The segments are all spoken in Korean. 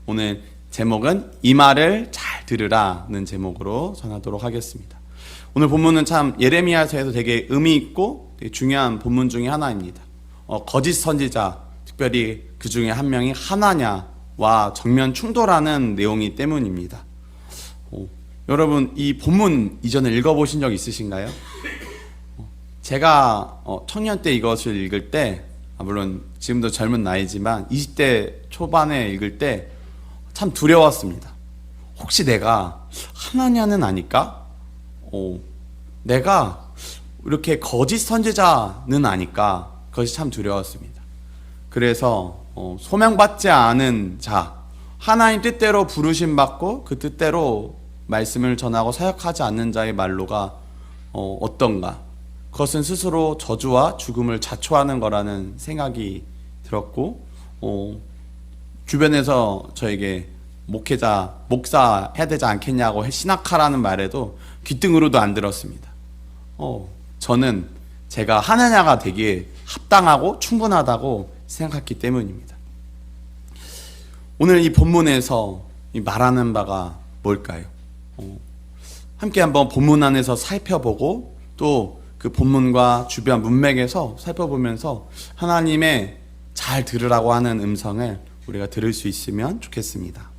오늘 제목은 이 말을 잘 들으라는 제목으로 전하도록 하겠습니다. 오늘 본문은 참 예레미야서에서 되게 의미 있고 되게 중요한 본문 중에 하나입니다. 거짓 선지자, 특별히 그 중에 한 명이 하나냐와 정면 충돌하는 내용이기 때문입니다. 여러분, 이 본문 이전에 읽어보신 적 있으신가요? 제가 청년 때 이것을 읽을 때, 물론 지금도 젊은 나이지만 20대 초반에 읽을 때 참 두려웠습니다. 혹시 내가 하나냐는 아닐까? 내가 이렇게 거짓 선지자는 아닐까? 그것이 참 두려웠습니다. 그래서 소명받지 않은 자, 하나님 뜻대로 부르심 받고 그 뜻대로 말씀을 전하고 사역하지 않는 자의 말로가 어떤가? 그것은 스스로 저주와 죽음을 자초하는 거라는 생각이 들었고, 주변에서 저에게 목사 해야 되지 않겠냐고 신학하라는 말에도 귀등으로도 안 들었습니다. 저는 제가 하나냐가 되기에 합당하고 충분하다고 생각했기 때문입니다. 오늘 이 본문에서 말하는 바가 뭘까요? 함께 한번 본문 안에서 살펴보고 또 그 본문과 주변 문맥에서 살펴보면서 하나님의 잘 들으라고 하는 음성을 우리가 들을 수 있으면 좋겠습니다.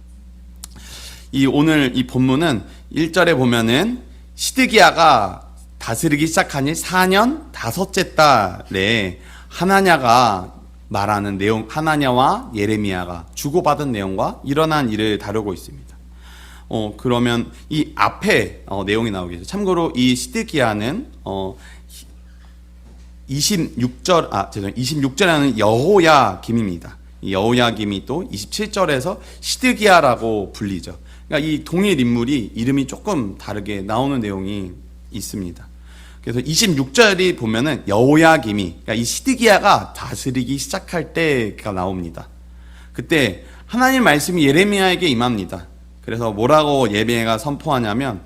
오늘 이 본문은 1절에 보면은 시드기야가 다스리기 시작한 지 4년 5째 달에 하나냐가 말하는 내용, 하나냐와 예레미야가 주고받은 내용과 일어난 일을 다루고 있습니다. 그러면 이 앞에 내용이 나오겠죠. 참고로 이 시드기야는 26절에는 여호야김입니다. 이 여호야김이 또 27절에서 시드기야라고 불리죠. 그러니까 이 동일 인물이 이름이 조금 다르게 나오는 내용이 있습니다. 그래서 26절이 보면은 여호야김이, 그러니까 이 시드기야가 다스리기 시작할 때가 나옵니다. 그때 하나님 말씀이 예레미야에게 임합니다. 그래서 뭐라고 예레미야가 선포하냐면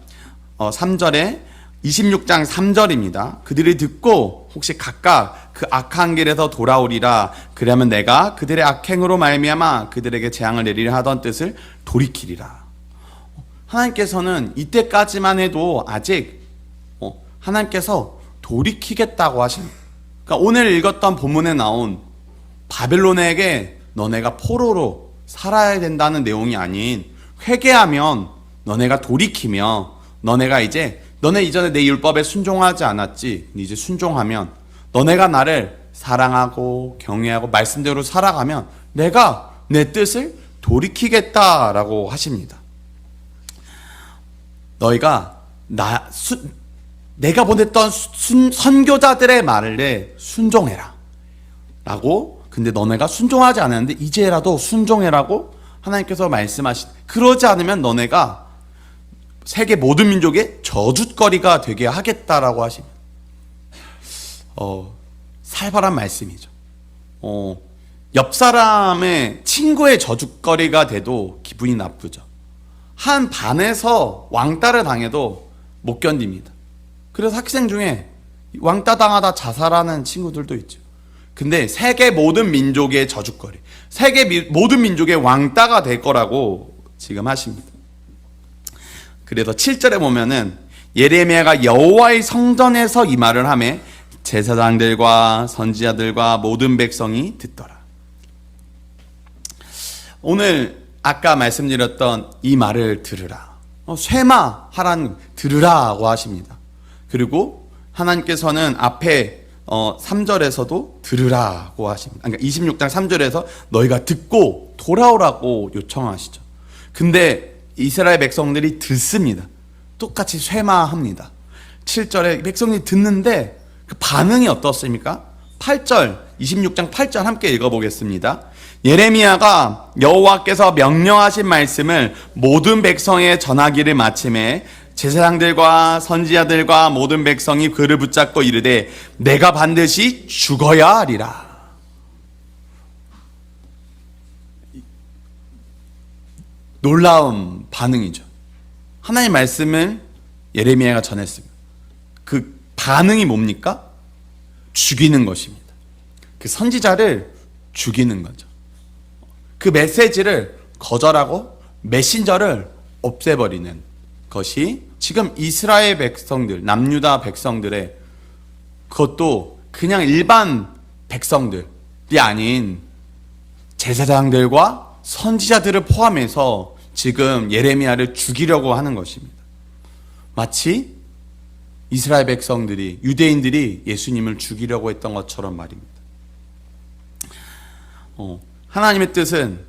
3절에 26장 3절입니다. 그들이 듣고 혹시 각각 그 악한 길에서 돌아오리라. 그러면 내가 그들의 악행으로 말미암아 그들에게 재앙을 내리려 하던 뜻을 돌이키리라. 하나님께서는 이때까지만 해도 아직 하나님께서 돌이키겠다고 하십니다. 그러니까 오늘 읽었던 본문에 나온 바벨론에게 너네가 포로로 살아야 된다는 내용이 아닌, 회개하면 너네가 돌이키며 너네 이전에 내 율법에 순종하지 않았지. 이제 순종하면 너네가 나를 사랑하고 경외하고 말씀대로 살아가면 내가 내 뜻을 돌이키겠다라고 하십니다. 너희가 내가 보냈던 선교자들의 말을 순종해라 라고. 근데 너네가 순종하지 않았는데 이제라도 순종해라고 하나님께서 말씀하신, 그러지 않으면 너네가 세계 모든 민족의 저주거리가 되게 하겠다라고 하십니다. 살벌한 말씀이죠. 옆 사람의 친구의 저주거리가 돼도 기분이 나쁘죠. 한 반에서 왕따를 당해도 못 견딥니다. 그래서 학생 중에 왕따 당하다 자살하는 친구들도 있죠. 근데 세계 모든 민족의 저주거리, 세계 모든 민족의 왕따가 될 거라고 지금 하십니다. 그래서 7절에 보면은 예레미야가 여호와의 성전에서 이 말을 하매 제사장들과 선지자들과 모든 백성이 듣더라. 오늘 아까 말씀드렸던 이 말을 들으라, 쇠마하라는 들으라고 하십니다. 그리고 하나님께서는 앞에 3절에서도 들으라고 하십니다. 그러니까 26장 3절에서 너희가 듣고 돌아오라고 요청하시죠. 근데 이스라엘 백성들이 듣습니다. 똑같이 쇠마합니다. 7절에 백성이 듣는데 그 반응이 어떻습니까? 8절, 26장 8절 함께 읽어보겠습니다. 예레미야가 여호와께서 명령하신 말씀을 모든 백성에 전하기를 마침에 제사장들과 선지자들과 모든 백성이 그를 붙잡고 이르되 내가 반드시 죽어야 하리라. 놀라운 반응이죠. 하나님의 말씀을 예레미야가 전했습니다. 그 반응이 뭡니까? 죽이는 것입니다. 그 선지자를 죽이는 거죠. 그 메시지를 거절하고 메신저를 없애버리는 것이 지금 이스라엘 백성들, 남유다 백성들의, 그것도 그냥 일반 백성들이 아닌 제사장들과 선지자들을 포함해서 지금 예레미야를 죽이려고 하는 것입니다. 마치 이스라엘 백성들이, 유대인들이 예수님을 죽이려고 했던 것처럼 말입니다. 하나님의 뜻은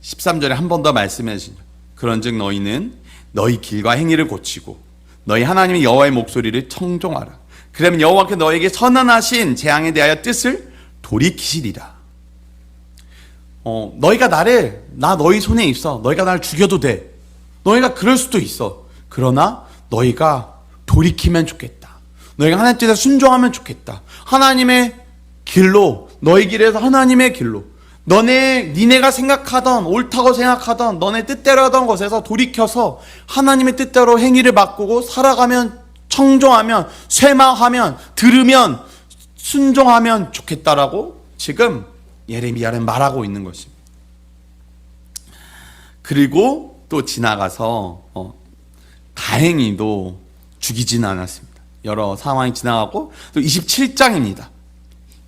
13절에 한 번 더 말씀해 주시죠. 그런즉 너희는 너희 길과 행위를 고치고 너희 하나님의 여호와의 목소리를 청종하라. 그러면 여호와께서 너에게 선언하신 재앙에 대하여 뜻을 돌이키시리라. 너희가 나 너희 손에 있어. 너희가 나를 죽여도 돼. 너희가 그럴 수도 있어. 그러나 너희가 돌이키면 좋겠다. 너희가 하나님 뜻에 순종하면 좋겠다. 하나님의 길로, 너희 길에서 하나님의 길로, 니네가 생각하던, 옳다고 생각하던, 너네 뜻대로 하던 것에서 돌이켜서 하나님의 뜻대로 행위를 바꾸고 살아가면, 청종하면, 쇠망하면, 들으면, 순종하면 좋겠다라고 지금 예레미야는 말하고 있는 것입니다. 그리고 또 지나가서 다행히도 죽이지는 않았습니다. 여러 상황이 지나가고 또 27장입니다.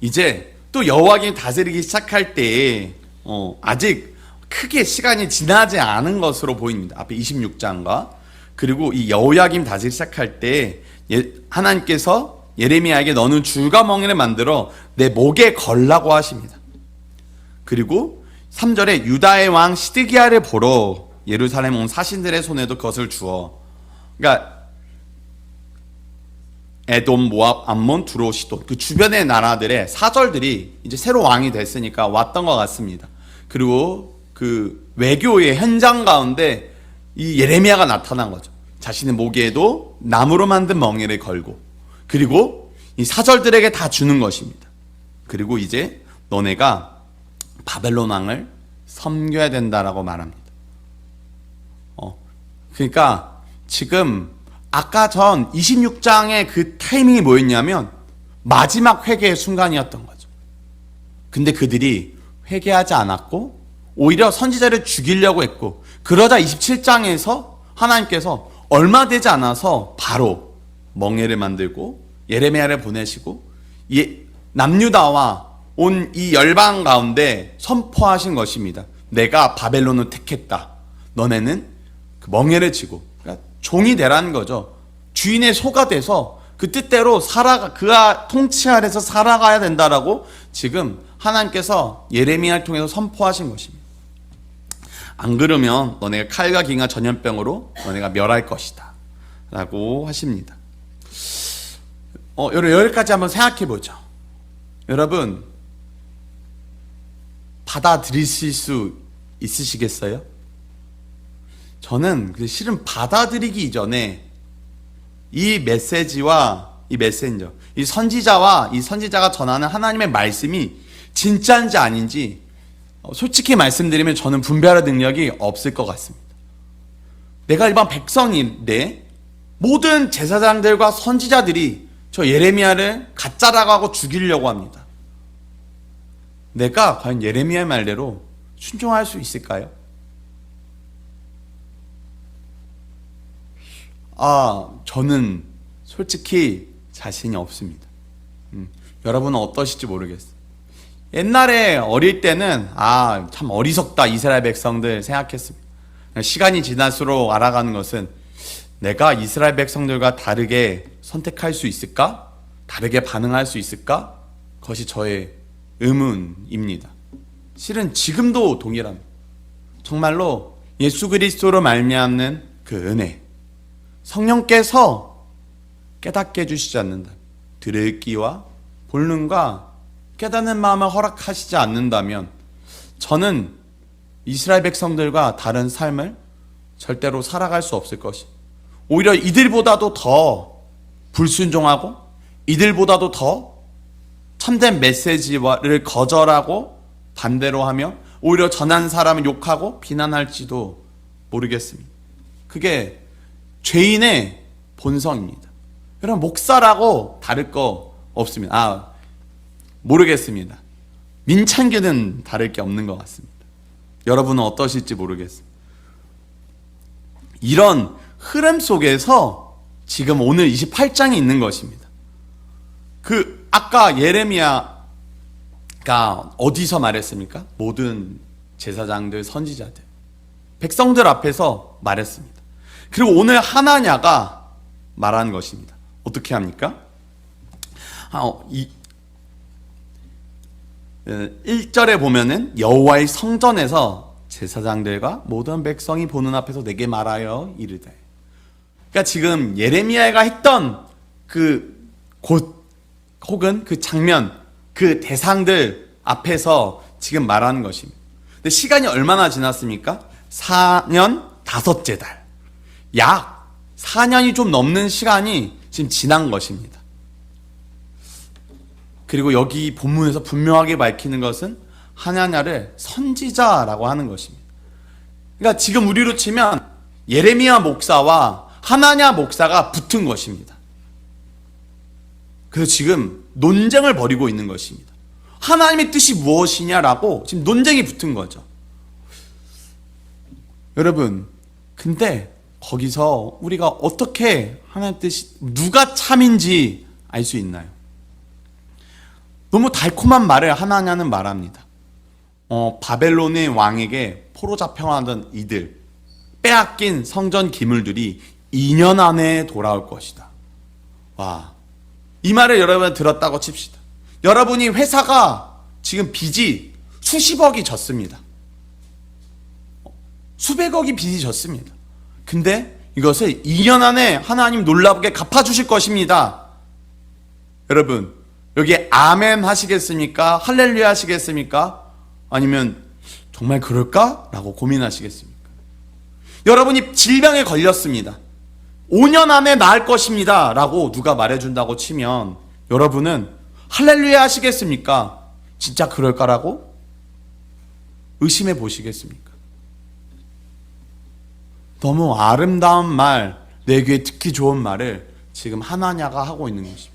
이제 또 여호와김이 다스리기 시작할 때 아직 크게 시간이 지나지 않은 것으로 보입니다. 앞에 26장과 그리고 이 여호야김 다스리기 시작할 때 하나님께서 예레미야에게 너는 줄과 멍에를 만들어 내 목에 걸라고 하십니다. 그리고 3절에 유다의 왕 시드기야를 보러 예루살렘 온 사신들의 손에도 그것을 주어, 그러니까 에돔, 모압, 암몬, 두로, 시돈, 그 주변의 나라들의 사절들이 이제 새로 왕이 됐으니까 왔던 것 같습니다. 그리고 그 외교의 현장 가운데 이 예레미야가 나타난 거죠. 자신의 목에도 나무로 만든 멍에를 걸고, 그리고 이 사절들에게 다 주는 것입니다. 그리고 이제 너네가 바벨론 왕을 섬겨야 된다라고 말합니다. 그러니까 지금 아까 전 26장의 그 타이밍이 뭐였냐면 마지막 회개의 순간이었던 거죠. 근데 그들이 회개하지 않았고 오히려 선지자를 죽이려고 했고, 그러자 27장에서 하나님께서 얼마 되지 않아서 바로 멍에를 만들고 예레미야를 보내시고 남유다와 온 이 열방 가운데 선포하신 것입니다. 내가 바벨론을 택했다. 너네는 그 멍에를 지고, 그러니까 종이 되라는 거죠. 주인의 소가 돼서 그 뜻대로 그가 통치 아래서 살아가야 된다라고 지금 하나님께서 예레미야를 통해서 선포하신 것입니다. 안 그러면 너네가 칼과 기가 전염병으로 너네가 멸할 것이다 라고 하십니다. 여기까지 한번 생각해 보죠. 여러분, 받아들이실 수 있으시겠어요? 저는 실은 받아들이기 이전에 이 메시지와 이 메신저, 이 선지자와 이 선지자가 전하는 하나님의 말씀이 진짜인지 아닌지 솔직히 말씀드리면 저는 분별할 능력이 없을 것 같습니다. 내가 일반 백성인데 모든 제사장들과 선지자들이 저 예레미야를 가짜라고 하고 죽이려고 합니다. 내가 과연 예레미야의 말대로 순종할 수 있을까요? 저는 솔직히 자신이 없습니다. 여러분은 어떠실지 모르겠어요. 옛날에 어릴 때는 참 어리석다 이스라엘 백성들 생각했습니다. 시간이 지날수록 알아가는 것은 내가 이스라엘 백성들과 다르게 선택할 수 있을까? 다르게 반응할 수 있을까? 그것이 저의 의문입니다. 실은 지금도 동일합니다. 정말로 예수 그리스도로 말미암는 그 은혜, 성령께서 깨닫게 해주시지 않는다, 들을 귀와 볼 눈과 깨닫는 마음을 허락하시지 않는다면 저는 이스라엘 백성들과 다른 삶을 절대로 살아갈 수 없을 것이, 오히려 이들보다도 더 불순종하고 이들보다도 더 참된 메시지를 거절하고 반대로 하며 오히려 전한 사람을 욕하고 비난할지도 모르겠습니다. 그게 죄인의 본성입니다. 여러분, 목사라고 다를 거 없습니다. 모르겠습니다. 민창규는 다를 게 없는 것 같습니다. 여러분은 어떠실지 모르겠습니다. 이런 흐름 속에서 지금 오늘 28장이 있는 것입니다. 아까 예레미야가 어디서 말했습니까? 모든 제사장들, 선지자들, 백성들 앞에서 말했습니다. 그리고 오늘 하나냐가 말한 것입니다. 어떻게 합니까? 1절에 보면은 여호와의 성전에서 제사장들과 모든 백성이 보는 앞에서 내게 말하여 이르되. 그러니까 지금 예레미야가 했던 그 곳 혹은 그 장면, 그 대상들 앞에서 지금 말하는 것입니다. 근데 시간이 얼마나 지났습니까? 4년 5째 달. 약 4년이 좀 넘는 시간이 지금 지난 것입니다. 그리고 여기 본문에서 분명하게 밝히는 것은 하나냐를 선지자라고 하는 것입니다. 그러니까 지금 우리로 치면 예레미야 목사와 하나냐 목사가 붙은 것입니다. 그래서 지금 논쟁을 벌이고 있는 것입니다. 하나님의 뜻이 무엇이냐라고 지금 논쟁이 붙은 거죠. 여러분, 근데 거기서 우리가 어떻게 하나님의 뜻이 누가 참인지 알 수 있나요? 너무 달콤한 말을 하나냐는 말합니다. 바벨론의 왕에게 포로 잡혀가던 이들, 빼앗긴 성전 기물들이 2년 안에 돌아올 것이다. 와, 이 말을 여러분 들었다고 칩시다. 여러분이 회사가 지금 빚이 수십억이 졌습니다. 수백억이 빚이 졌습니다. 근데 이것을 2년 안에 하나님 놀랍게 갚아주실 것입니다. 여러분, 여기에 아멘 하시겠습니까? 할렐루야 하시겠습니까? 아니면 정말 그럴까? 라고 고민하시겠습니까? 여러분이 질병에 걸렸습니다. 5년 안에 나을 것입니다 라고 누가 말해준다고 치면 여러분은 할렐루야 하시겠습니까? 진짜 그럴까라고 의심해 보시겠습니까? 너무 아름다운 말, 내 귀에 듣기 좋은 말을 지금 하나냐가 하고 있는 것입니다.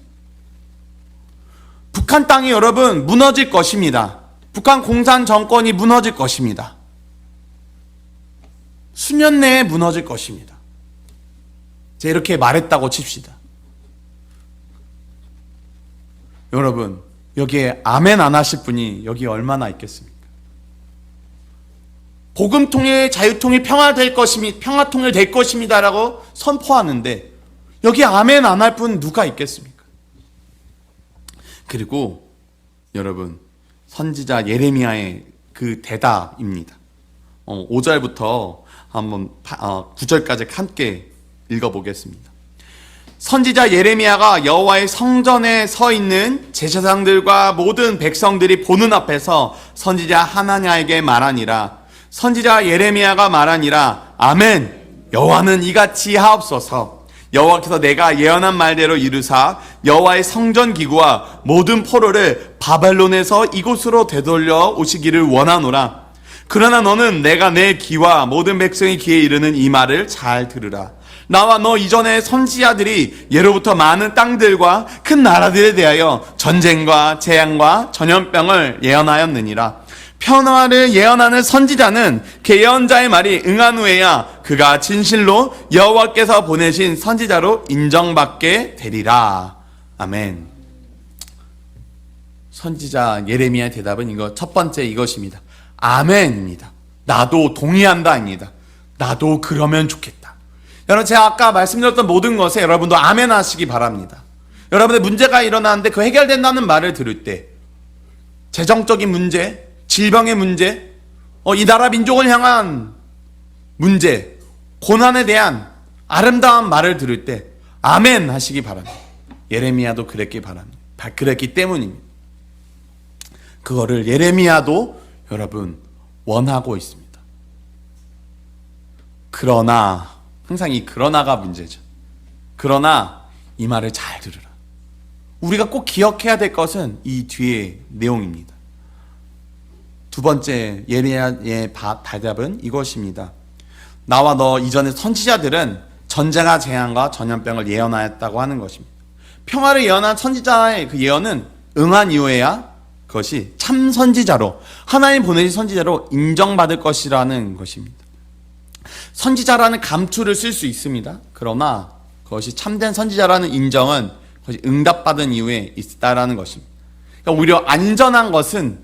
북한 땅이 여러분 무너질 것입니다. 북한 공산 정권이 무너질 것입니다. 수년 내에 무너질 것입니다. 제가 이렇게 말했다고 칩시다. 여러분, 여기에 아멘 안 하실 분이 여기 얼마나 있겠습니까? 복음 통일, 자유 통일, 평화 통일 될 것입니다라고 선포하는데 여기 아멘 안 할 분 누가 있겠습니까? 그리고 여러분, 선지자 예레미야의 그 대답입니다. 5절부터 한번 9절까지 함께 읽어보겠습니다. 선지자 예레미야가 여호와의 성전에 서 있는 제사장들과 모든 백성들이 보는 앞에서 선지자 하나냐에게 말하니라. 선지자 예레미야가 말하니라. 아멘. 여호와는 이같이 하옵소서. 여호와께서 내가 예언한 말대로 이루사 여호와의 성전 기구와 모든 포로를 바벨론에서 이곳으로 되돌려 오시기를 원하노라. 그러나 너는 내가 내 귀와 모든 백성의 귀에 이르는 이 말을 잘 들으라. 나와 너 이전에 선지자들이 예로부터 많은 땅들과 큰 나라들에 대하여 전쟁과 재앙과 전염병을 예언하였느니라. 평화를 예언하는 선지자는 그 예언자의 말이 응한 후에야 그가 진실로 여호와께서 보내신 선지자로 인정받게 되리라. 아멘. 선지자 예레미야의 대답은 첫 번째 이것입니다. 아멘입니다. 나도 동의한다입니다. 나도 그러면 좋겠다. 여러분, 제가 아까 말씀드렸던 모든 것에 여러분도 아멘 하시기 바랍니다. 여러분의 문제가 일어나는데 그 해결된다는 말을 들을 때 재정적인 문제, 질병의 문제, 이 나라 민족을 향한 문제, 고난에 대한 아름다운 말을 들을 때 아멘 하시기 바랍니다. 예레미야도 그랬기 바랍니다. 그랬기 때문입니다. 그거를 예레미야도 여러분 원하고 있습니다. 그러나 항상 이 그러나가 문제죠. 그러나 이 말을 잘 들으라. 우리가 꼭 기억해야 될 것은 이 뒤의 내용입니다. 두 번째 예레미야의 대답은 이것입니다. 나와 너 이전의 선지자들은 전쟁과 재앙과 전염병을 예언하였다고 하는 것입니다. 평화를 예언한 선지자의 그 예언은 응한 이후에야 그것이 참 선지자로, 하나님 보내신 선지자로 인정받을 것이라는 것입니다. 선지자라는 감투를 쓸 수 있습니다. 그러나 그것이 참된 선지자라는 인정은 그것이 응답받은 이후에 있다라는 것입니다. 그러니까 오히려 안전한 것은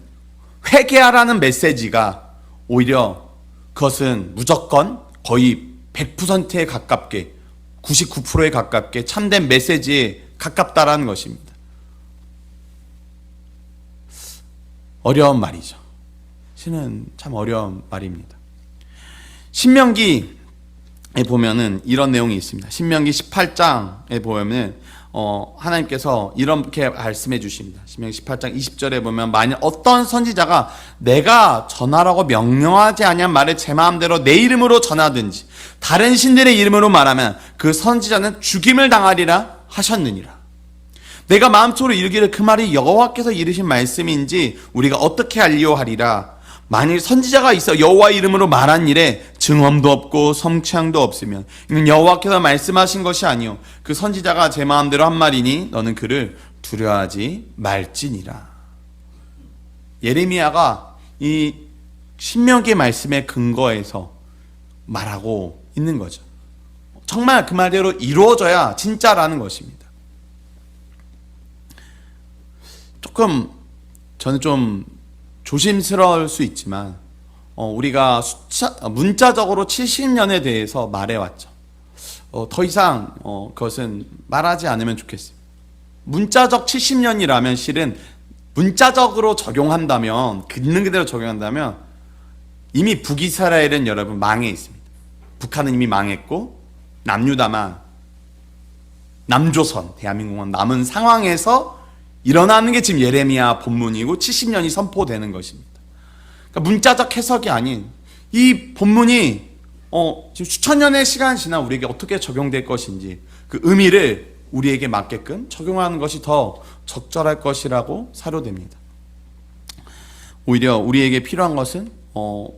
회개하라는 메시지가 오히려 그것은 무조건 거의 100%에 가깝게 99%에 가깝게 참된 메시지에 가깝다라는 것입니다. 어려운 말이죠. 실은 참 어려운 말입니다. 신명기에 보면은 이런 내용이 있습니다. 신명기 18장에 보면은 하나님께서 이렇게 말씀해 주십니다. 신명기 18장 20절에 보면 만약 어떤 선지자가 내가 전하라고 명령하지 아니한 말을 제 마음대로 내 이름으로 전하든지 다른 신들의 이름으로 말하면 그 선지자는 죽임을 당하리라 하셨느니라. 내가 마음속으로 이르기를 그 말이 여호와께서 이르신 말씀인지 우리가 어떻게 알리오하리라. 만일 선지자가 있어 여호와 이름으로 말한 일에 증언도 없고 성취함도 없으면 이는 여호와께서 말씀하신 것이 아니요 그 선지자가 제 마음대로 한 말이니 너는 그를 두려워하지 말지니라. 예레미야가 이 신명기의 말씀에 근거해서 말하고 있는 거죠. 정말 그 말대로 이루어져야 진짜라는 것입니다. 조금 저는 좀 조심스러울 수 있지만 우리가 문자적으로 70년에 대해서 말해왔죠. 더 이상 그것은 말하지 않으면 좋겠습니다. 문자적 70년이라면 실은 문자적으로 적용한다면 있는 그대로 적용한다면 이미 북이스라엘은 여러분 망해 있습니다. 북한은 이미 망했고 남유다만 남조선 대한민국은 남은 상황에서 일어나는 게 지금 예레미야 본문이고 70년이 선포되는 것입니다. 그러니까 문자적 해석이 아닌 이 본문이 지금 수천 년의 시간이 지나 우리에게 어떻게 적용될 것인지 그 의미를 우리에게 맞게끔 적용하는 것이 더 적절할 것이라고 사료됩니다. 오히려 우리에게 필요한 것은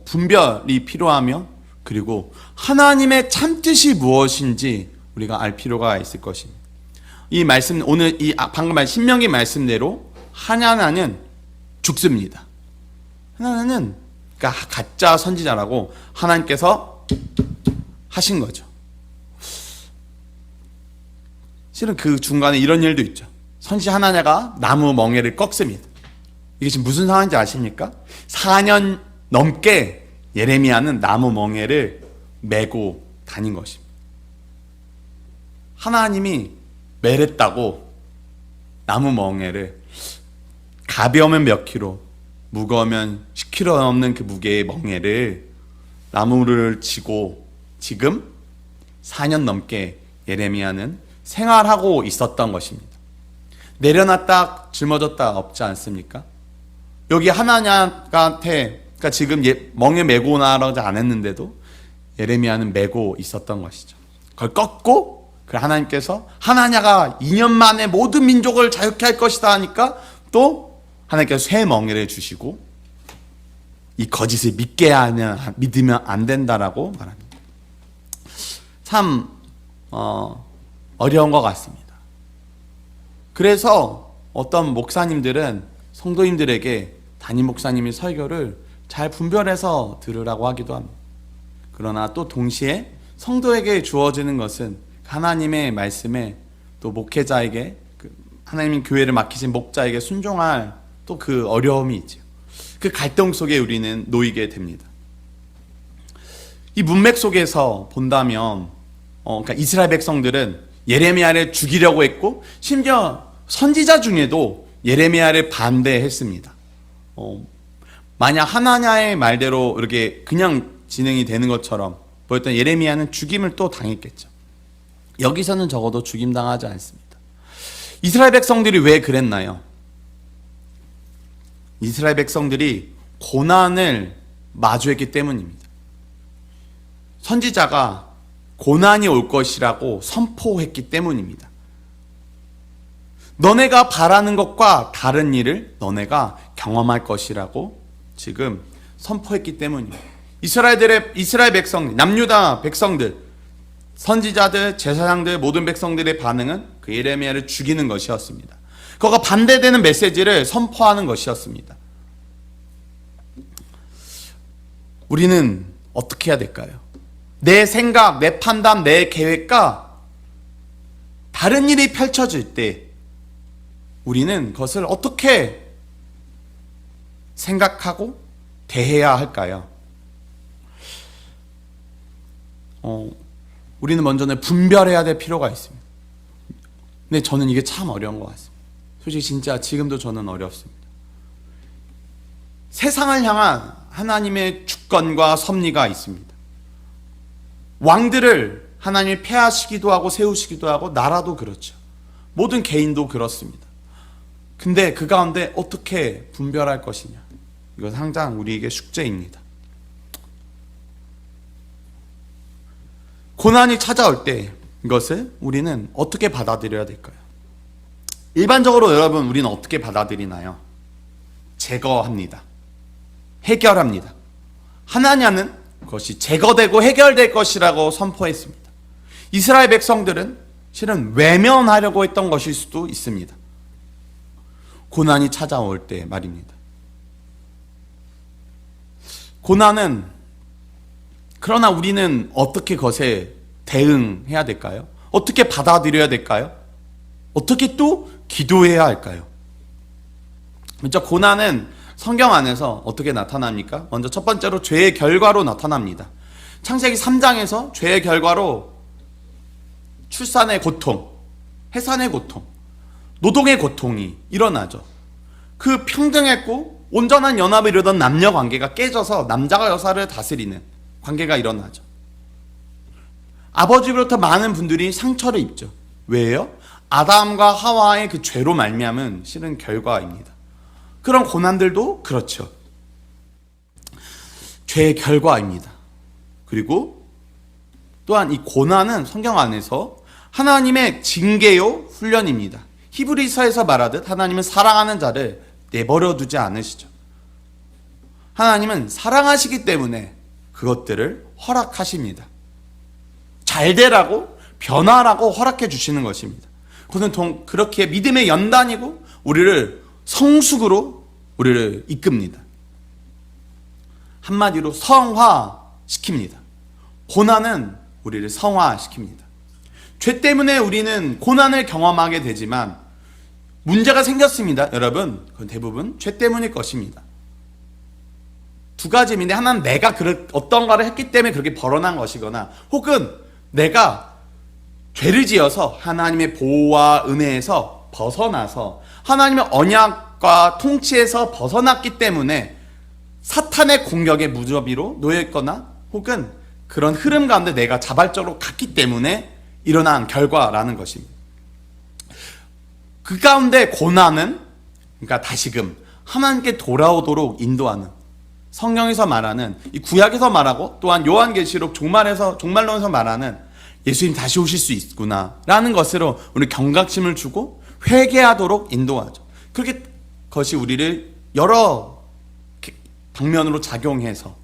분별이 필요하며 그리고 하나님의 참뜻이 무엇인지 우리가 알 필요가 있을 것입니다. 이 말씀 오늘 이 방금 말 신명기 말씀대로 하나는 죽습니다. 하나는 그러니까 가짜 선지자라고 하나님께서 하신 거죠. 실은 그 중간에 이런 일도 있죠. 선지자 하나냐가 나무 멍에를 꺾습니다. 이게 지금 무슨 상황인지 아십니까? 4년 넘게 예레미야는 나무 멍에를 메고 다닌 것입니다. 하나님이 매랬다고 나무 멍에를 가벼우면 몇 킬로, 무거우면 10킬로 넘는 그 무게의 멍에를 나무를 지고 지금 4년 넘게 예레미야는 생활하고 있었던 것입니다. 내려놨다 짊어졌다 없지 않습니까? 여기 하나냐한테 그러니까 지금 멍에 메고 나라지 않았는데도 예레미야는 메고 있었던 것이죠. 그걸 꺾고 그 하나님께서 하나냐가 2년 만에 모든 민족을 자유케 할 것이다 하니까 또 하나님께서 새 멍에를 주시고 이 거짓을 믿으면 안 된다라고 말합니다. 참 어려운 것 같습니다. 그래서 어떤 목사님들은 성도님들에게 담임 목사님의 설교를 잘 분별해서 들으라고 하기도 합니다. 그러나 또 동시에 성도에게 주어지는 것은 하나님의 말씀에 또 목회자에게 하나님의 교회를 맡기신 목자에게 순종할 또 그 어려움이 있죠. 그 갈등 속에 우리는 놓이게 됩니다. 이 문맥 속에서 본다면 그러니까 이스라엘 백성들은 예레미야를 죽이려고 했고 심지어 선지자 중에도 예레미야를 반대했습니다. 만약 하나냐의 말대로 이렇게 그냥 진행이 되는 것처럼 보였던 예레미야는 죽임을 또 당했겠죠. 여기서는 적어도 죽임당하지 않습니다. 이스라엘 백성들이 왜 그랬나요? 이스라엘 백성들이 고난을 마주했기 때문입니다. 선지자가 고난이 올 것이라고 선포했기 때문입니다. 너네가 바라는 것과 다른 일을 너네가 경험할 것이라고 지금 선포했기 때문입니다. 이스라엘 백성, 남유다 백성들, 선지자들, 제사장들, 모든 백성들의 반응은 그 예레미야를 죽이는 것이었습니다. 그거가 반대되는 메시지를 선포하는 것이었습니다. 우리는 어떻게 해야 될까요? 내 생각, 내 판단, 내 계획과 다른 일이 펼쳐질 때 우리는 그것을 어떻게 생각하고 대해야 할까요? 우리는 먼저는 분별해야 될 필요가 있습니다. 근데 저는 이게 참 어려운 것 같습니다. 솔직히 진짜 지금도 저는 어렵습니다. 세상을 향한 하나님의 주권과 섭리가 있습니다. 왕들을 하나님이 폐하시기도 하고 세우시기도 하고 나라도 그렇죠. 모든 개인도 그렇습니다. 근데 그 가운데 어떻게 분별할 것이냐, 이건 항상 우리에게 숙제입니다. 고난이 찾아올 때 이것을 우리는 어떻게 받아들여야 될까요? 일반적으로 여러분, 우리는 어떻게 받아들이나요? 제거합니다. 해결합니다. 하나냐는 그것이 제거되고 해결될 것이라고 선포했습니다. 이스라엘 백성들은 실은 외면하려고 했던 것일 수도 있습니다. 고난이 찾아올 때 말입니다. 고난은, 그러나 우리는 어떻게 그것에 대응해야 될까요? 어떻게 받아들여야 될까요? 어떻게 또 기도해야 할까요? 먼저 고난은 성경 안에서 어떻게 나타납니까? 먼저 첫 번째로 죄의 결과로 나타납니다. 창세기 3장에서 죄의 결과로 출산의 고통, 해산의 고통, 노동의 고통이 일어나죠. 그 평등했고 온전한 연합을 이루던 남녀 관계가 깨져서 남자가 여자를 다스리는 관계가 일어나죠. 아버지로부터 많은 분들이 상처를 입죠. 왜요? 아담과 하와의 그 죄로 말미암은 실은 결과입니다. 그런 고난들도 그렇죠. 죄의 결과입니다. 그리고 또한 이 고난은 성경 안에서 하나님의 징계요 훈련입니다. 히브리서에서 말하듯 하나님은 사랑하는 자를 내버려 두지 않으시죠. 하나님은 사랑하시기 때문에 그것들을 허락하십니다. 잘 되라고, 변화라고 허락해 주시는 것입니다. 그것은 그렇게 믿음의 연단이고 우리를 성숙으로 우리를 이끕니다. 한마디로 성화시킵니다. 고난은 우리를 성화시킵니다. 죄 때문에 우리는 고난을 경험하게 되지만 문제가 생겼습니다. 여러분, 그건 대부분 죄 때문일 것입니다. 두 가지인데, 하나는 내가 어떤가를 했기 때문에 그렇게 벌어난 것이거나, 혹은 내가 죄를 지어서 하나님의 보호와 은혜에서 벗어나서 하나님의 언약과 통치에서 벗어났기 때문에 사탄의 공격에 무저비로 놓여있거나, 혹은 그런 흐름 가운데 내가 자발적으로 갔기 때문에 일어난 결과라는 것입니다. 그 가운데 고난은, 그러니까 다시금 하나님께 돌아오도록 인도하는, 성경에서 말하는, 이 구약에서 말하고 또한 요한계시록 종말론에서 말하는 예수님 다시 오실 수 있구나 라는 것으로 우리 경각심을 주고 회개하도록 인도하죠. 그렇게 그것이 우리를 여러 방면으로 작용해서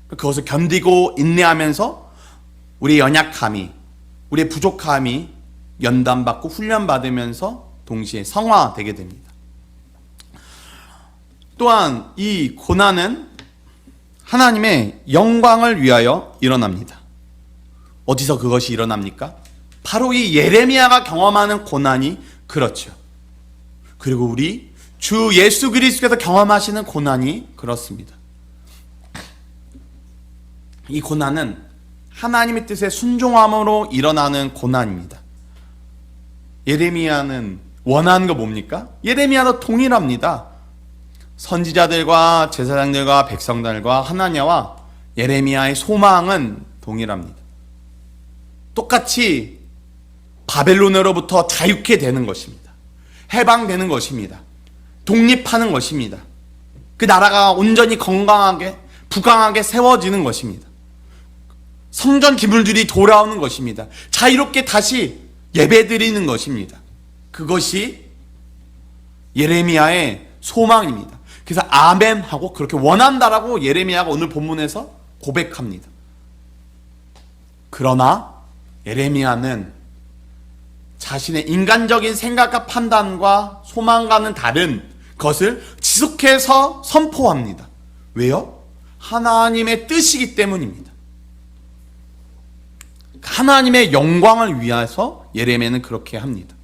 그것을 견디고 인내하면서 우리의 연약함이, 우리의 부족함이 연단받고 훈련받으면서 동시에 성화되게 됩니다. 또한 이 고난은 하나님의 영광을 위하여 일어납니다. 어디서 그것이 일어납니까? 바로 이 예레미야가 경험하는 고난이 그렇죠. 그리고 우리 주 예수 그리스도께서 경험하시는 고난이 그렇습니다. 이 고난은 하나님의 뜻에 순종함으로 일어나는 고난입니다. 예레미야는 원하는 거 뭡니까? 예레미야도 동일합니다. 선지자들과 제사장들과 백성들과 하나냐와 예레미야의 소망은 동일합니다. 똑같이 바벨론으로부터 자유케 되는 것입니다. 해방되는 것입니다. 독립하는 것입니다. 그 나라가 온전히 건강하게 부강하게 세워지는 것입니다. 성전 기물들이 돌아오는 것입니다. 자유롭게 다시 예배드리는 것입니다. 그것이 예레미야의 소망입니다. 그래서 아멘 하고 그렇게 원한다라고 예레미야가 오늘 본문에서 고백합니다. 그러나 예레미야는 자신의 인간적인 생각과 판단과 소망과는 다른 것을 지속해서 선포합니다. 왜요? 하나님의 뜻이기 때문입니다. 하나님의 영광을 위해서 예레미야는 그렇게 합니다.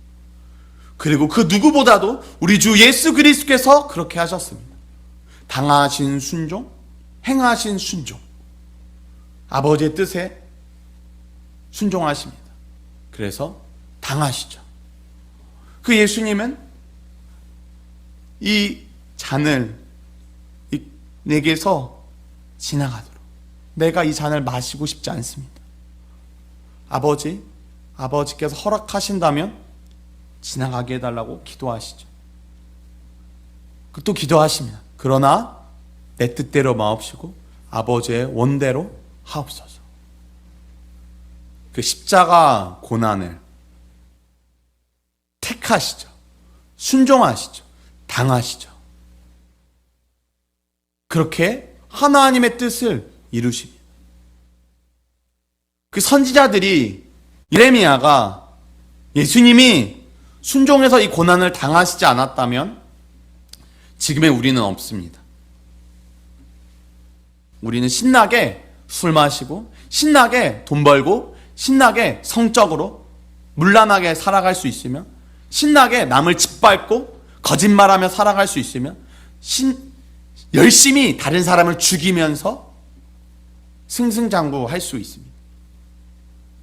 그리고 그 누구보다도 우리 주 예수 그리스도께서 그렇게 하셨습니다. 당하신 순종, 행하신 순종, 아버지의 뜻에 순종하십니다. 그래서 당하시죠. 그 예수님은 이 잔을 내게서 지나가도록, 내가 이 잔을 마시고 싶지 않습니다. 아버지께서 허락하신다면 지나가게 해달라고 기도하시죠. 또 기도하십니다. 그러나 내 뜻대로 마옵시고 아버지의 원대로 하옵소서. 그 십자가 고난을 택하시죠. 순종하시죠. 당하시죠. 그렇게 하나님의 뜻을 이루십니다. 그 선지자들이, 예레미야가 예수님이 순종해서 이 고난을 당하시지 않았다면 지금의 우리는 없습니다. 우리는 신나게 술 마시고, 신나게 돈 벌고, 신나게 성적으로 문란하게 살아갈 수 있으며, 신나게 남을 짓밟고 거짓말하며 살아갈 수 있으며, 열심히 다른 사람을 죽이면서 승승장구할 수 있습니다.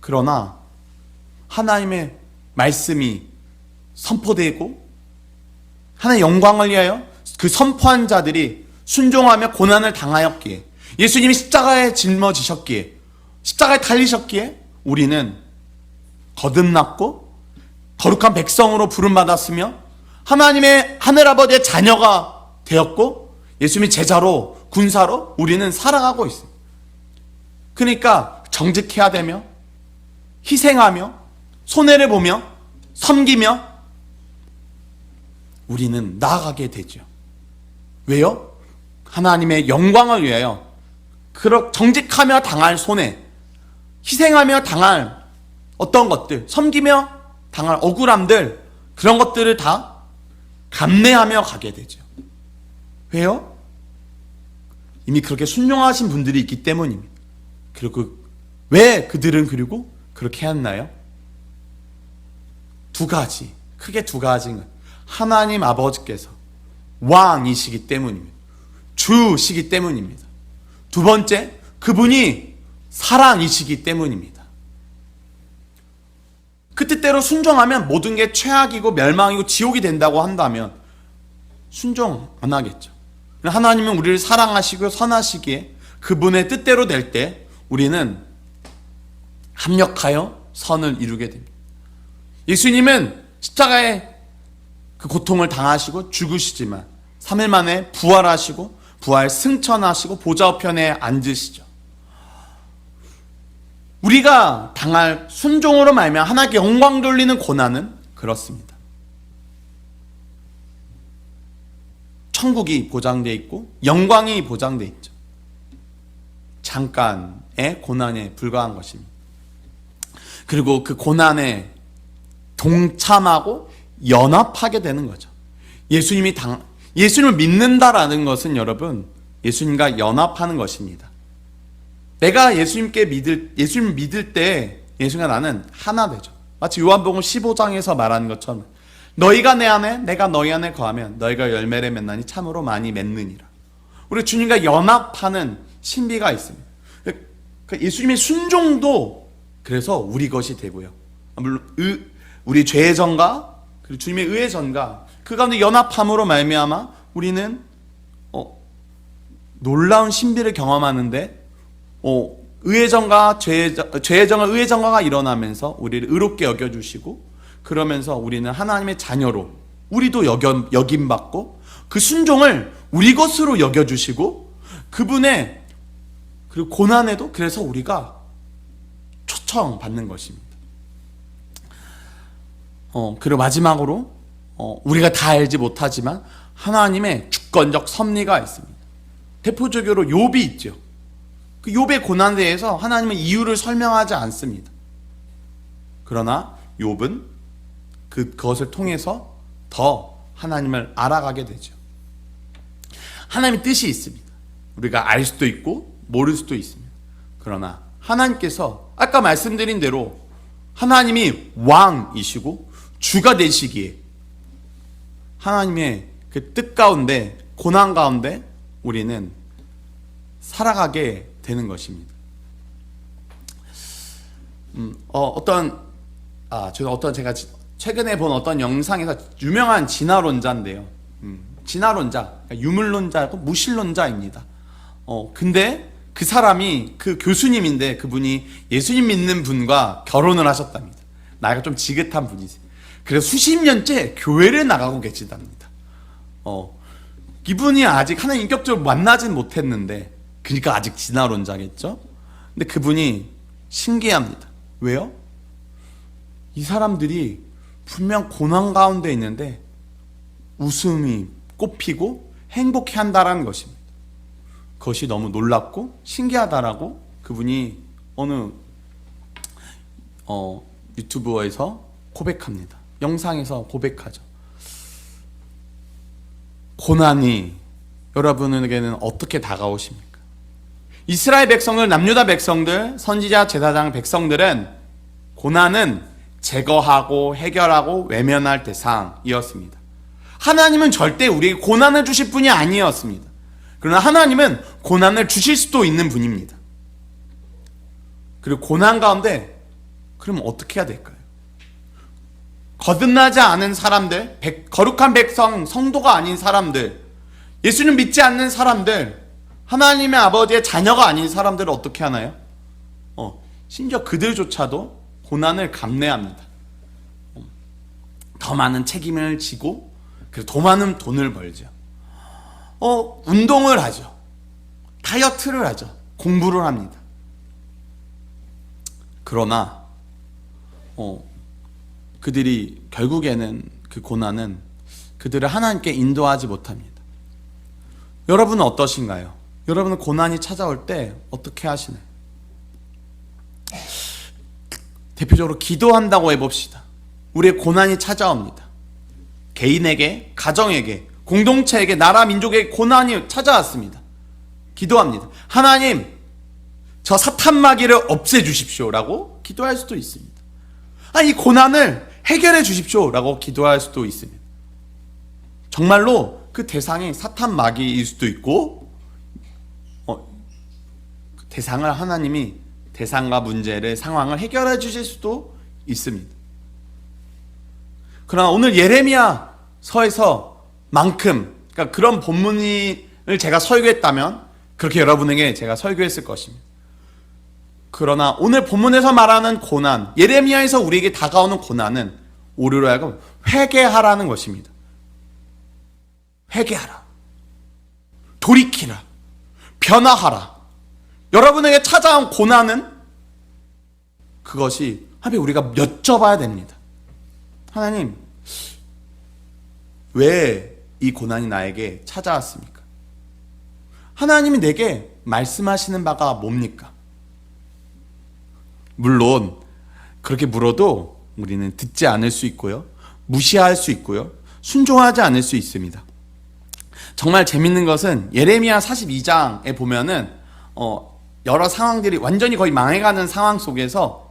그러나 하나님의 말씀이 선포되고 하나님의 영광을 위하여 그 선포한 자들이 순종하며 고난을 당하였기에, 예수님이 십자가에 짊어지셨기에, 십자가에 달리셨기에 우리는 거듭났고 거룩한 백성으로 부름받았으며 하나님의 하늘아버지의 자녀가 되었고 예수님의 제자로, 군사로 우리는 살아가고 있습니다. 그러니까 정직해야 되며 희생하며 손해를 보며 섬기며 우리는 나아가게 되죠. 왜요? 하나님의 영광을 위하여 정직하며 당할 손해, 희생하며 당할 어떤 것들, 섬기며 당할 억울함들, 그런 것들을 다 감내하며 가게 되죠. 왜요? 이미 그렇게 순종하신 분들이 있기 때문입니다. 그리고 왜 그들은 그리고 그렇게 했나요? 크게 두 가지인 거예요. 하나님 아버지께서 왕이시기 때문입니다. 주시기 때문입니다. 두 번째, 그분이 사랑이시기 때문입니다. 그 뜻대로 순종하면 모든 게 최악이고 멸망이고 지옥이 된다고 한다면 순종 안 하겠죠. 하나님은 우리를 사랑하시고 선하시기에 그분의 뜻대로 될 때 우리는 합력하여 선을 이루게 됩니다. 예수님은 십자가에 그 고통을 당하시고 죽으시지만 3일 만에 부활하시고 부활 승천하시고 보좌 우편에 앉으시죠. 우리가 당할 순종으로 말미암아 하나님께 영광 돌리는 고난은 그렇습니다. 천국이 보장되어 있고 영광이 보장되어 있죠. 잠깐의 고난에 불과한 것입니다. 그리고 그 고난에 동참하고 연합하게 되는 거죠. 예수님을 믿는다라는 것은 여러분, 예수님과 연합하는 것입니다. 내가 예수님을 믿을 때 예수님과 나는 하나 되죠. 마치 요한복음 15장에서 말하는 것처럼 너희가 내 안에 내가 너희 안에 거하면 너희가 열매를 맺나니 참으로 많이 맺느니라. 우리 주님과 연합하는 신비가 있습니다. 예수님의 순종도 그래서 우리 것이 되고요. 물론 우리 죄의 전과 그리고 주님의 의의 전과 그 가운데 연합함으로 말미암아 우리는 놀라운 신비를 경험하는데 의의 전과 죄의 전과 의의 전과가 일어나면서 우리를 의롭게 여겨주시고 그러면서 우리는 하나님의 자녀로 우리도 여김받고 그 순종을 우리 것으로 여겨주시고 그분의 그리고 고난에도 그래서 우리가 초청받는 것입니다. 그리고 마지막으로 우리가 다 알지 못하지만 하나님의 주권적 섭리가 있습니다. 대표적으로 욥이 있죠. 그 욥의 고난에 대해서 하나님은 이유를 설명하지 않습니다. 그러나 욥은 그것을 통해서 더 하나님을 알아가게 되죠. 하나님의 뜻이 있습니다. 우리가 알 수도 있고 모를 수도 있습니다. 그러나 하나님께서 아까 말씀드린 대로 하나님이 왕이시고 주가 되시기에 하나님의 그 뜻 가운데, 고난 가운데 우리는 살아가게 되는 것입니다. 제가 최근에 본 어떤 영상에서 유명한 진화론자인데요. 진화론자, 유물론자고 무신론자입니다. 근데 그 사람이 그 교수님인데 그분이 예수님 믿는 분과 결혼을 하셨답니다. 나이가 좀 지긋한 분이세요. 그래서 수십 년째 교회를 나가고 계시답니다. 이분이 아직 하나님 인격적으로 만나진 못했는데, 그러니까 아직 진화론자겠죠? 근데 그분이 신기합니다. 왜요? 이 사람들이 분명 고난 가운데 있는데 웃음이 꽃피고 행복해 한다라는 것입니다. 그것이 너무 놀랍고 신기하다라고 그분이 어느 유튜브에서 고백합니다. 영상에서 고백하죠. 고난이 여러분에게는 어떻게 다가오십니까? 이스라엘 백성들, 남유다 백성들, 선지자, 제사장 백성들은 고난은 제거하고 해결하고 외면할 대상이었습니다. 하나님은 절대 우리에게 고난을 주실 분이 아니었습니다. 그러나 하나님은 고난을 주실 수도 있는 분입니다. 그리고 고난 가운데 그럼 어떻게 해야 될까요? 거듭나지 않은 사람들, 거룩한 백성, 성도가 아닌 사람들, 예수님 믿지 않는 사람들, 하나님의 아버지의 자녀가 아닌 사람들을 어떻게 하나요? 심지어 그들조차도 고난을 감내합니다. 더 많은 책임을 지고 더 많은 돈을 벌죠. 운동을 하죠. 다이어트를 하죠. 공부를 합니다. 그러나 그들이 결국에는 그 고난은 그들을 하나님께 인도하지 못합니다. 여러분은 어떠신가요? 여러분은 고난이 찾아올 때 어떻게 하시나요? 대표적으로 기도한다고 해봅시다. 우리의 고난이 찾아옵니다. 개인에게, 가정에게, 공동체에게, 나라, 민족에게 고난이 찾아왔습니다. 기도합니다. 하나님, 저 사탄마귀를 없애주십시오 라고 기도할 수도 있습니다. 이 고난을 해결해 주십시오 라고 기도할 수도 있습니다. 정말로 그 대상이 사탄마귀일 수도 있고, 대상을 하나님이 대상과 문제를, 상황을 해결해 주실 수도 있습니다. 그러나 오늘 예레미야 서에서만큼, 그러니까 그런 본문을 제가 설교했다면 그렇게 여러분에게 제가 설교했을 것입니다. 그러나 오늘 본문에서 말하는 고난, 예레미야에서 우리에게 다가오는 고난은 우리로 하여금 회개하라는 것입니다. 회개하라. 돌이키라. 변화하라. 여러분에게 찾아온 고난은 그것이 하나님 우리가 여쭤봐야 됩니다. 하나님, 왜 이 고난이 나에게 찾아왔습니까? 하나님이 내게 말씀하시는 바가 뭡니까? 물론 그렇게 물어도 우리는 듣지 않을 수 있고요, 무시할 수 있고요, 순종하지 않을 수 있습니다. 정말 재밌는 것은 예레미야 42장에 보면은 여러 상황들이 완전히 거의 망해가는 상황 속에서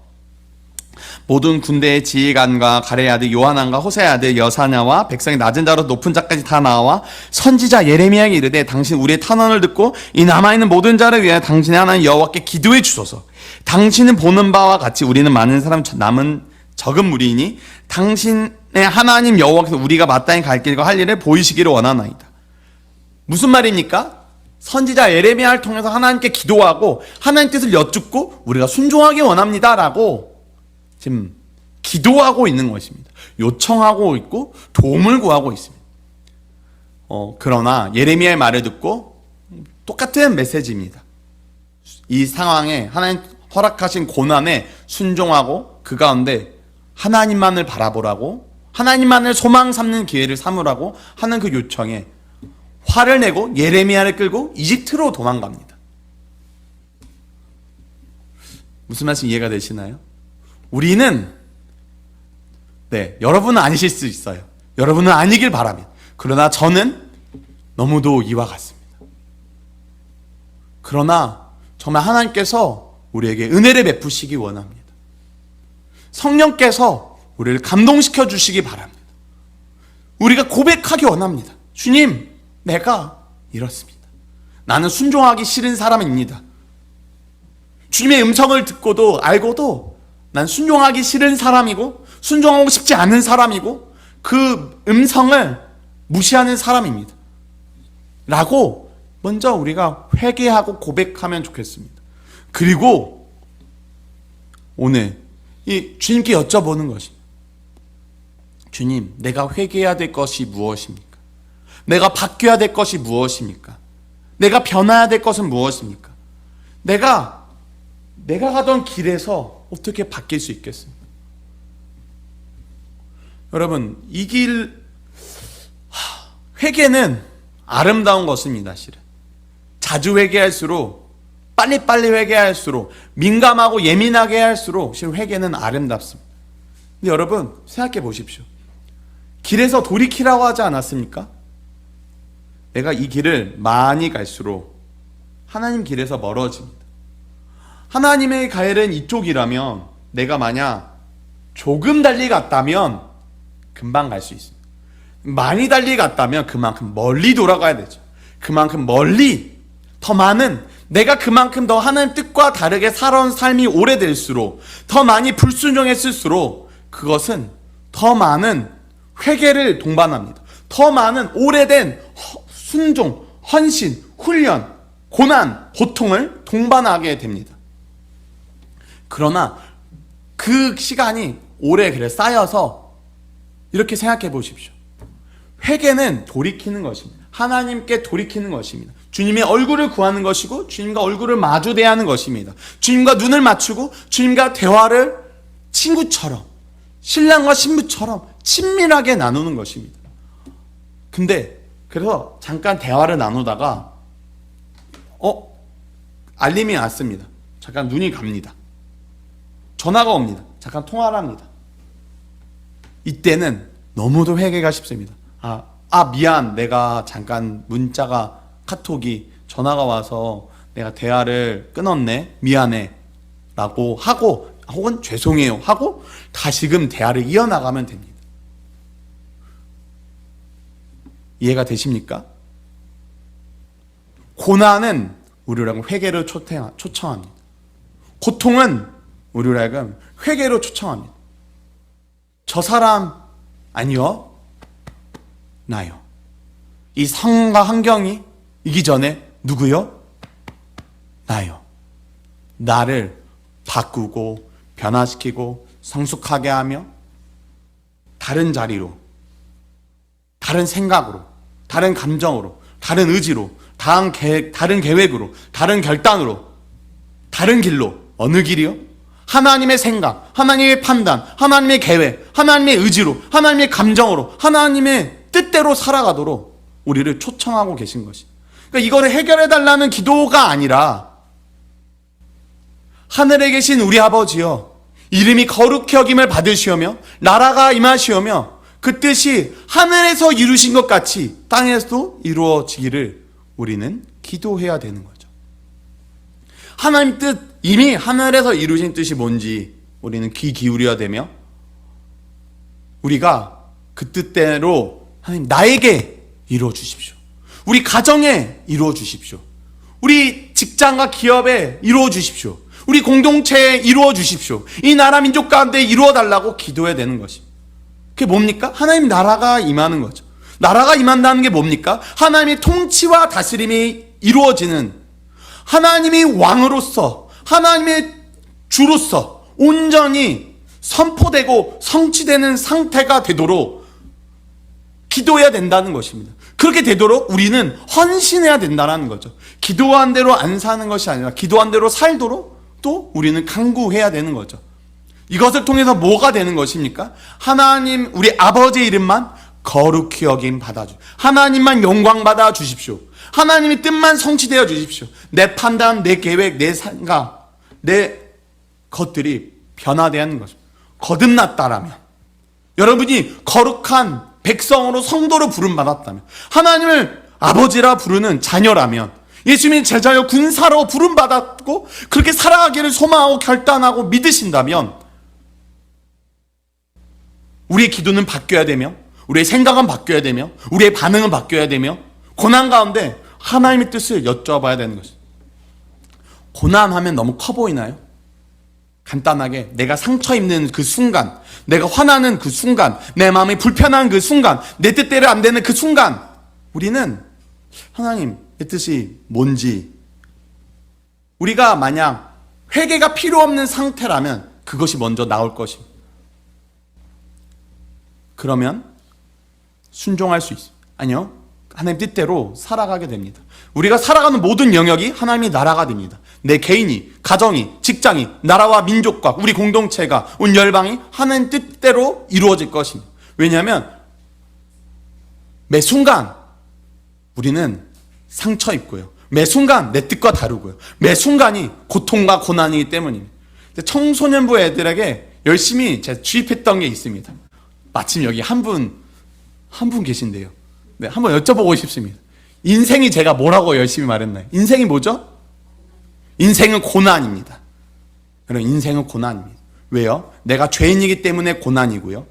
모든 군대의 지휘관과 가레의 아들 요하난과 호세의 아들 여사냐와 백성이 낮은 자로 높은 자까지 다 나와 선지자 예레미야에게 이르되 당신 우리의 탄원을 듣고 이 남아있는 모든 자를 위하여 당신의 하나님 여호와께 기도해 주소서. 당신은 보는 바와 같이 우리는 많은 사람 남은 적은 무리이니 당신의 하나님 여호와께서 우리가 마땅히 갈 길과 할 일을 보이시기를 원하나이다. 무슨 말입니까? 선지자 예레미야를 통해서 하나님께 기도하고 하나님 뜻을 여쭙고 우리가 순종하기 원합니다 라고 지금 기도하고 있는 것입니다. 요청하고 있고 도움을 구하고 있습니다. 그러나 예레미야의 말을 듣고 똑같은 메시지입니다. 이 상황에 하나님 허락하신 고난에 순종하고 그 가운데 하나님만을 바라보라고, 하나님만을 소망 삼는 기회를 삼으라고 하는 그 요청에 화를 내고 예레미야를 끌고 이집트로 도망갑니다. 무슨 말씀 이해가 되시나요? 우리는 네, 여러분은 아니실 수 있어요. 여러분은 아니길 바랍니다. 그러나 저는 너무도 이와 같습니다. 그러나 정말 하나님께서 우리에게 은혜를 베푸시기 원합니다. 성령께서 우리를 감동시켜 주시기 바랍니다. 우리가 고백하기 원합니다. 주님, 내가 이렇습니다. 나는 순종하기 싫은 사람입니다. 주님의 음성을 듣고도 알고도 난 순종하기 싫은 사람이고 순종하고 싶지 않은 사람이고 그 음성을 무시하는 사람입니다. 라고 먼저 우리가 회개하고 고백하면 좋겠습니다. 그리고 오늘 이 주님께 여쭤보는 것입니다. 주님, 내가 회개해야 될 것이 무엇입니까? 내가 바뀌어야 될 것이 무엇입니까? 내가 변화해야 될 것은 무엇입니까? 내가 가던 길에서 어떻게 바뀔 수 있겠습니까? 여러분, 이 길, 회개는 아름다운 것입니다, 실은. 자주 회개할수록, 빨리빨리 회개할수록, 민감하고 예민하게 할수록, 실은 회개는 아름답습니다. 근데 여러분, 생각해 보십시오. 길에서 돌이키라고 하지 않았습니까? 내가 이 길을 많이 갈수록 하나님 길에서 멀어집니다. 하나님의 가일은 이쪽이라면 내가 만약 조금 달리 갔다면 금방 갈 수 있습니다. 많이 달리 갔다면 그만큼 멀리 돌아가야 되죠. 그만큼 멀리, 더 많은, 내가 그만큼 더 하나님 뜻과 다르게 살아온 삶이 오래될수록, 더 많이 불순종했을수록 그것은 더 많은 회개를 동반합니다. 더 많은 오래된 순종, 헌신, 훈련, 고난, 고통을 동반하게 됩니다. 그러나 그 시간이 오래 쌓여서 이렇게 생각해 보십시오. 회개는 돌이키는 것입니다. 하나님께 돌이키는 것입니다. 주님의 얼굴을 구하는 것이고 주님과 얼굴을 마주 대하는 것입니다. 주님과 눈을 맞추고 주님과 대화를 친구처럼, 신랑과 신부처럼 친밀하게 나누는 것입니다. 근데 그래서 잠깐 대화를 나누다가 알림이 왔습니다. 잠깐 눈이 갑니다. 전화가 옵니다. 잠깐 통화를 합니다. 이때는 너무도 회개가 쉽습니다. 미안, 내가 잠깐 문자가, 카톡이, 전화가 와서 내가 대화를 끊었네, 미안해 라고 하고, 혹은 죄송해요 하고 다시금 대화를 이어나가면 됩니다. 이해가 되십니까? 고난은 우리를 하여금 회개로 초청합니다. 고통은 우리를 하여금 회개로 초청합니다. 저 사람 아니요, 나요. 이 상황과 환경이 이기 전에 누구요? 나요. 나를 바꾸고 변화시키고 성숙하게 하며 다른 자리로, 다른 생각으로, 다른 감정으로, 다른 의지로, 다른 계획으로, 다른 결단으로, 다른 길로. 어느 길이요? 하나님의 생각, 하나님의 판단, 하나님의 계획, 하나님의 의지로, 하나님의 감정으로, 하나님의 뜻대로 살아가도록 우리를 초청하고 계신 것이. 그러니까 이거를 해결해달라는 기도가 아니라, 하늘에 계신 우리 아버지여, 이름이 거룩히 여김을 받으시오며 나라가 임하시오며 그 뜻이 하늘에서 이루신 것 같이 땅에서도 이루어지기를 우리는 기도해야 되는 거죠. 하나님 뜻, 이미 하늘에서 이루신 뜻이 뭔지 우리는 귀 기울여야 되며, 우리가 그 뜻대로 하나님 나에게 이루어 주십시오. 우리 가정에 이루어 주십시오. 우리 직장과 기업에 이루어 주십시오. 우리 공동체에 이루어 주십시오. 이 나라 민족 가운데 이루어 달라고 기도해야 되는 것입니다. 그게 뭡니까? 하나님 나라가 임하는 거죠. 나라가 임한다는 게 뭡니까? 하나님의 통치와 다스림이 이루어지는, 하나님이 왕으로서, 하나님의 주로서 온전히 선포되고 성취되는 상태가 되도록 기도해야 된다는 것입니다. 그렇게 되도록 우리는 헌신해야 된다는 거죠. 기도한 대로 안 사는 것이 아니라 기도한 대로 살도록 또 우리는 강구해야 되는 거죠. 이것을 통해서 뭐가 되는 것입니까? 하나님, 우리 아버지의 이름만 거룩히 여김 받아주십시오. 하나님만 영광 받아 주십시오. 하나님의 뜻만 성취되어 주십시오. 내 판단, 내 계획, 내 생각, 내 것들이 변화되는 것입니다. 거듭났다라면, 여러분이 거룩한 백성으로 성도로 부름받았다면, 하나님을 아버지라 부르는 자녀라면, 예수님의 제자여 군사로 부름받았고 그렇게 살아가기를 소망하고 결단하고 믿으신다면, 우리의 기도는 바뀌어야 되며, 우리의 생각은 바뀌어야 되며, 우리의 반응은 바뀌어야 되며, 고난 가운데 하나님의 뜻을 여쭤봐야 되는 것입니다. 고난하면 너무 커 보이나요? 간단하게 내가 상처 입는 그 순간, 내가 화나는 그 순간, 내 마음이 불편한 그 순간, 내 뜻대로 안 되는 그 순간, 우리는 하나님 내 뜻이 뭔지, 우리가 만약 회개가 필요 없는 상태라면 그것이 먼저 나올 것입니다. 그러면 순종할 수 있습니다. 아니요, 하나님 뜻대로 살아가게 됩니다. 우리가 살아가는 모든 영역이 하나님의 나라가 됩니다. 내 개인이, 가정이, 직장이, 나라와 민족과 우리 공동체가, 온 열방이 하나님 뜻대로 이루어질 것입니다. 왜냐하면 매 순간 우리는 상처 입고요, 매 순간 내 뜻과 다르고요, 매 순간이 고통과 고난이기 때문입니다. 청소년부 애들에게 열심히 제가 주입했던 게 있습니다. 마침 여기 한 분 계신데요. 네, 한번 여쭤보고 싶습니다. 인생이 제가 뭐라고 열심히 말했나요? 인생이 뭐죠? 인생은 고난입니다. 여러분, 인생은 고난입니다. 왜요? 내가 죄인이기 때문에 고난이고요,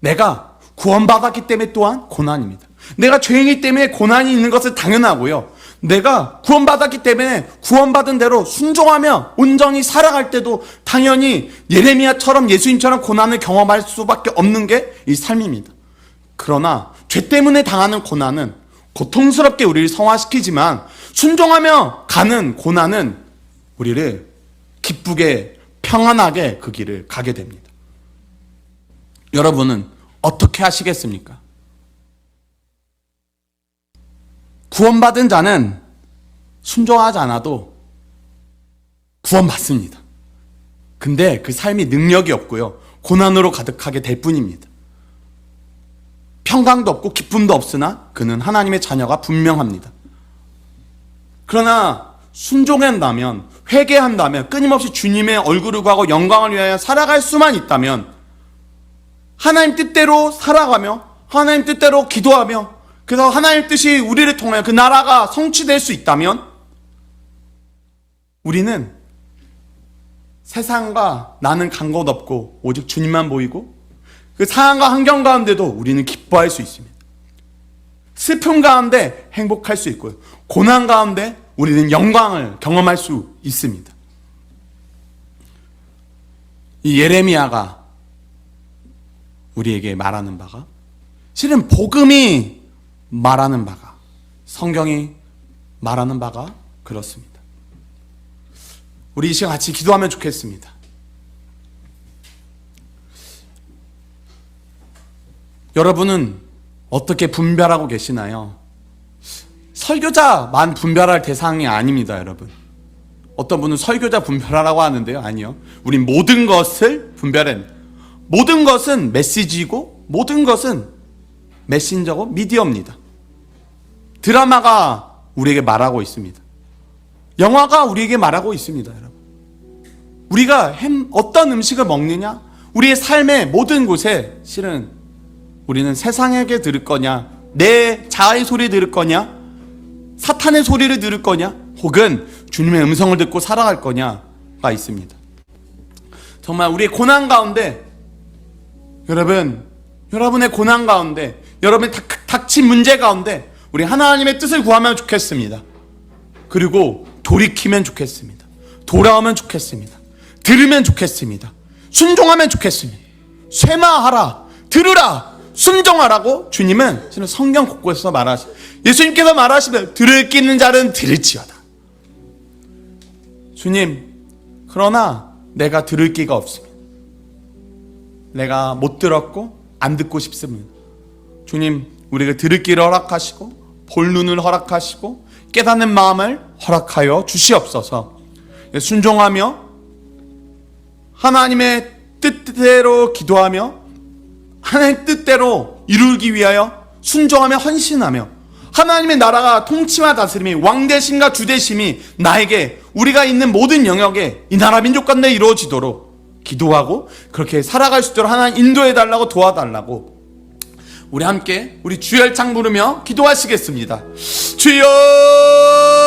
내가 구원받았기 때문에 또한 고난입니다. 내가 죄인이기 때문에 고난이 있는 것은 당연하고요, 내가 구원받았기 때문에 구원받은 대로 순종하며 온전히 살아갈 때도 당연히 예레미야처럼, 예수님처럼 고난을 경험할 수밖에 없는 게 이 삶입니다. 그러나 죄 때문에 당하는 고난은 고통스럽게 우리를 성화시키지만, 순종하며 가는 고난은 우리를 기쁘게 평안하게 그 길을 가게 됩니다. 여러분은 어떻게 하시겠습니까? 구원받은 자는 순종하지 않아도 구원받습니다. 근데 그 삶이 능력이 없고요, 고난으로 가득하게 될 뿐입니다. 평강도 없고 기쁨도 없으나 그는 하나님의 자녀가 분명합니다. 그러나 순종한다면, 회개한다면, 끊임없이 주님의 얼굴을 구하고 영광을 위하여 살아갈 수만 있다면, 하나님 뜻대로 살아가며 하나님 뜻대로 기도하며, 그래서 하나님 뜻이 우리를 통하여 그 나라가 성취될 수 있다면, 우리는 세상과 나는 간 것 없고 오직 주님만 보이고, 그 상황과 환경 가운데도 우리는 기뻐할 수 있습니다. 슬픔 가운데 행복할 수 있고요, 고난 가운데 우리는 영광을 경험할 수 있습니다. 이 예레미야가 우리에게 말하는 바가, 실은 복음이 말하는 바가, 성경이 말하는 바가 그렇습니다. 우리 이 시간 같이 기도하면 좋겠습니다. 여러분은 어떻게 분별하고 계시나요? 설교자만 분별할 대상이 아닙니다, 여러분. 어떤 분은 설교자 분별하라고 하는데요, 아니요. 우린 모든 것을 분별합니다. 모든 것은 메시지고, 모든 것은 메신저고 미디어입니다. 드라마가 우리에게 말하고 있습니다. 영화가 우리에게 말하고 있습니다, 여러분. 우리가 어떤 음식을 먹느냐, 우리의 삶의 모든 곳에 실은 우리는 세상에게 들을 거냐, 내 자아의 소리 들을 거냐, 사탄의 소리를 들을 거냐, 혹은 주님의 음성을 듣고 살아갈 거냐가 있습니다. 정말 우리의 고난 가운데, 여러분의 고난 가운데, 여러분의 닥친 문제 가운데 우리 하나님의 뜻을 구하면 좋겠습니다. 그리고 돌이키면 좋겠습니다. 돌아오면 좋겠습니다. 들으면 좋겠습니다. 순종하면 좋겠습니다. 쇠마하라, 들으라, 순종하라고 주님은 성경 곳곳에서 말하시죠. 예수님께서 말하시면 들을 끼는 자는 들을지어다. 주님, 그러나 내가 들을 끼가 없습니다. 내가 못 들었고 안 듣고 싶습니다. 주님, 우리가 들을 끼를 허락하시고 볼 눈을 허락하시고 깨닫는 마음을 허락하여 주시옵소서. 순종하며 하나님의 뜻대로 기도하며 하나님의 뜻대로 이루기 위하여 순종하며 헌신하며, 하나님의 나라가 통치와 다스림이, 왕대심과 주대심이 나에게, 우리가 있는 모든 영역에 이 나라 민족 가운데 이루어지도록 기도하고 그렇게 살아갈 수 있도록 하나님 인도해달라고 도와달라고 우리 함께 우리 주열창 부르며 기도하시겠습니다. 주여